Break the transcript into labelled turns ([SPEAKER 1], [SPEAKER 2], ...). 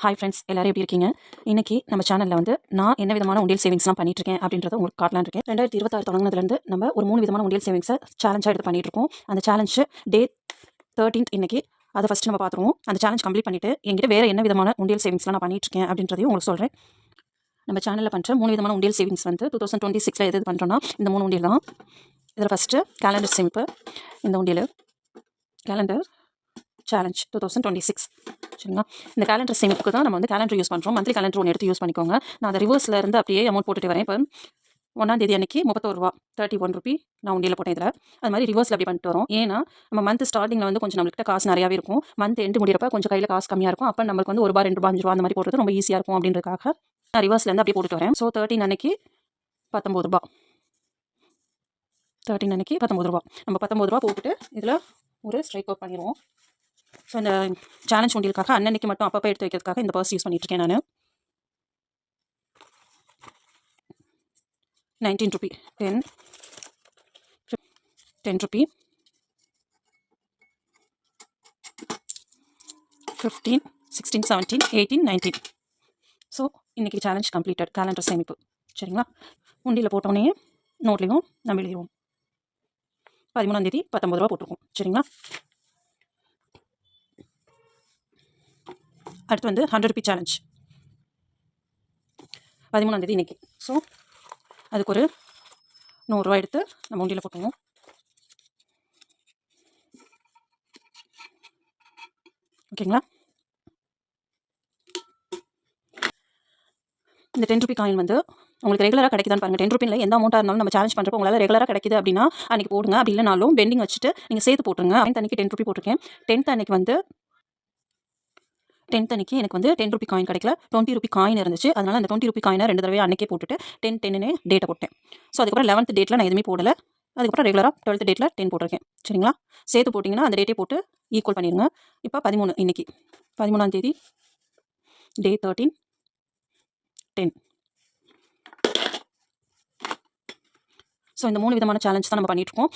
[SPEAKER 1] Hi friends, எல்லாரும் எப்படி இருக்கீங்க? இன்னைக்கு நம்ம சேனலில் வந்து நான் என்ன விதமான உண்டியல் சேவிங்ஸ்லாம் பண்ணிட்டுருக்கேன் அப்படின்றத உங்களுக்கு காட்டலான்னு இருக்கேன். 2026 தொடங்கினதுலேருந்து நம்ம ஒரு 3 விதமான உண்டியல் சேவிங்ஸை சேலஞ்சாக எடுத்து பண்ணிட்டு இருக்கோம். அந்த சேலஞ்சு டே 13th இன்னைக்கு. அதை ஃபஸ்ட்டு நம்ம பார்த்துருவோம். அந்த சேலஞ்ச் கம்ப்ளீட் பண்ணிவிட்டு என்கிட்ட வேறு என்ன விதமான உண்டியல் சேவிங்ஸ்லாம் நான் பண்ணிட்டுருக்கேன் அப்படின்றதையும் உங்களுக்கு சொல்கிறேன். நம்ம சேனலில் பண்ணுற 3 விதமான உண்டியல் சேவிங்ஸ் வந்து 2026 எது பண்ணுறோன்னா இந்த 3 உண்டியல் தான். இதில் ஃபஸ்ட்டு கேலண்டர் சேமிப்பு. இந்த உண்டியல் கேலண்டர் சேலஞ்ச் 2026 சரிங்களா. இந்த கேலண்டர் சேமிப்புக்கு தான் நம்ம வந்து கேலண்டர் யூஸ் பண்ணுறோம். மந்த்லி கேலண்டர் ஒன்று எடுத்து யூஸ் பண்ணிக்கோங்க. நான் அதை ரிவர்ஸில் இருந்து அப்படியே அமௌண்ட் போட்டுட்டு வரேன். இப்போ 1ஆம் தேதி அன்றைக்கி ₹31 31 நான் உண்டியில் போட்டேன். இதில் அது மாதிரி ரிவர்ஸில் அப்படி பண்ணிட்டு வரோம். ஏன்னா நம்ம மந்த் ஸ்டார்டிங்கில் வந்து கொஞ்சம் நம்மள்கிட்ட காசு நிறையாவே இருக்கும். மந்த் எண்டு முடிகிறப்ப கொஞ்சம் கையில் காசு கம்மியாக இருக்கும். அப்போ நம்மளுக்கு வந்து ₹1 ₹2 ₹5 அந்த மாதிரி போடுறது ரொம்ப ஈஸியாக இருக்கும் அப்படின்றதுக்காக நான் ரிவர்ஸ்லேருந்து அப்படியே போட்டுட்டு வரேன். ஸோ 13 அன்னைக்கு ₹19 13 அன்னைக்கு ₹19 நம்ம ₹19 போட்டுட்டு இதில் ஒரு ஸ்ட்ரைக் அவுட் பண்ணிடுவோம். ஸோ இந்த சேலஞ்ச் உண்டியலுக்காக அன்னன்னைக்கு மட்டும் அப்பப்போ எடுத்து வைக்கிறதுக்காக இந்த பர்ஸ் யூஸ் பண்ணிட்டுருக்கேன் நான். ₹19 10 ₹10 15 16 17 18 19. ஸோ இன்றைக்கி சேலஞ்ச் கம்ப்ளீட்டட். கேலண்டர் சேமிப்பு சரிங்களா. உண்டியில் போட்டோன்னே நோட்லேயும் நம்ம எழுதிடுவோம். 13ஆம் தேதி ₹19 போட்டிருக்கோம் சரிங்களா. அடுத்து வந்து ₹100 சேலஞ்ச் 13ஆம் தேதி இன்றைக்கி. ஸோ அதுக்கு ஒரு ₹100 எடுத்து நம்ம உண்டியில் போட்டுருவோம். ஓகேங்களா. இந்த ₹10 காயின் வந்து உங்களுக்கு ரெகுலராக கிடைக்குதான்னு பாருங்கள். ₹10 எந்த அமௌண்ட்டாக இருந்தாலும் நம்ம சேலஞ்ச் பண்ணுறப்போ உங்களால் ரெகுலராக கிடைக்குது அப்படின்னா அன்றைக்கி போடுங்க. அப்படி இல்லைனாலும் பெண்டிங் வச்சுட்டு நீங்கள் சேர்த்து போட்டுருங்க. அன்றைக்கி ₹10 போட்டிருக்கேன். 10th அன்றைக்கி வந்து 10th அன்றைக்கி எனக்கு வந்து ₹10 காயின் கிடைக்கல. ₹20 காயின் இருந்துச்சு. அதனால் அந்த ₹20 காயினை 2 தடவை அன்றைக்கே போட்டுட்டு 10 டேட்டை போட்டேன். ஸோ அதுக்கப்புறம் 11th டேட்டில் நான் எதுவுமே போடலை. அதுக்கப்புறம் ரெகுலராக 12th டேட்டில் 10 போட்டிருக்கேன் சரிங்களா. சேர்த்து போட்டிங்கன்னா அந்த டேட்டே போட்டு ஈக்குவல் பண்ணிடுங்க. இப்போ 13 இன்றைக்கி 13ஆம் தேதி டே 13 10. ஸோ இந்த 3 விதமான சேலஞ்ச் தான் நம்ம பண்ணிட்டுருக்கோம்.